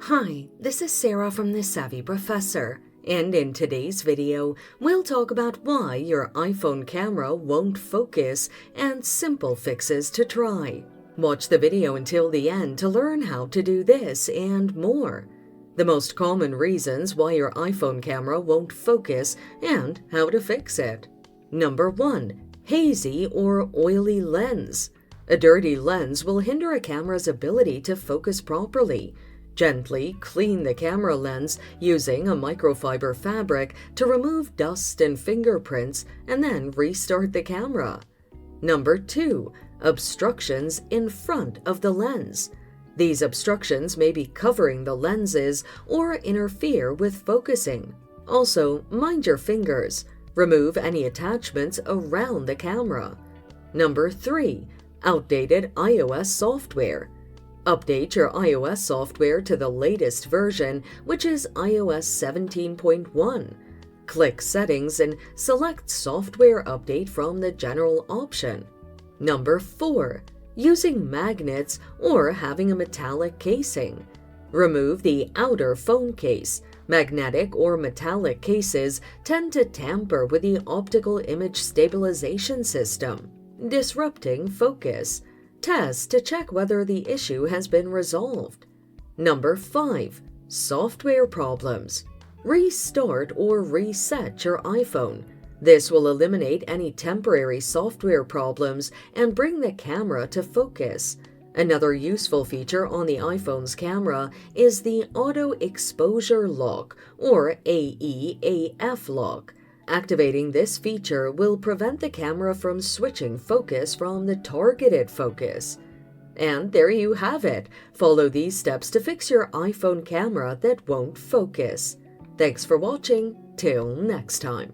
Hi, this is Sarah from The Savvy Professor, and in today's video, we'll talk about why your iPhone camera won't focus and simple fixes to try. Watch the video until the end to learn how to do this and more. The most common reasons why your iPhone camera won't focus and how to fix it. Number 1. Hazy or oily lens. A dirty lens will hinder a camera's ability to focus properly. Gently clean the camera lens using a microfiber fabric to remove dust and fingerprints and then restart the camera. Number 2. Obstructions in front of the lens. These obstructions may be covering the lenses or interfere with focusing. Also, mind your fingers. Remove any attachments around the camera. Number 3. Outdated iOS software. Update your iOS software to the latest version, which is iOS 17.1. Click Settings and select Software Update from the General option. Number 4. Using magnets or having a metallic casing. Remove the outer phone case. Magnetic or metallic cases tend to tamper with the optical image stabilization system, disrupting focus. Test to check whether the issue has been resolved. Number 5. Software problems. Restart or reset your iPhone. This will eliminate any temporary software problems and bring the camera to focus. Another useful feature on the iPhone's camera is the Auto Exposure Lock, or AEAF lock. Activating this feature will prevent the camera from switching focus from the targeted focus. And there you have it. Follow these steps to fix your iPhone camera that won't focus. Thanks for watching. Till next time.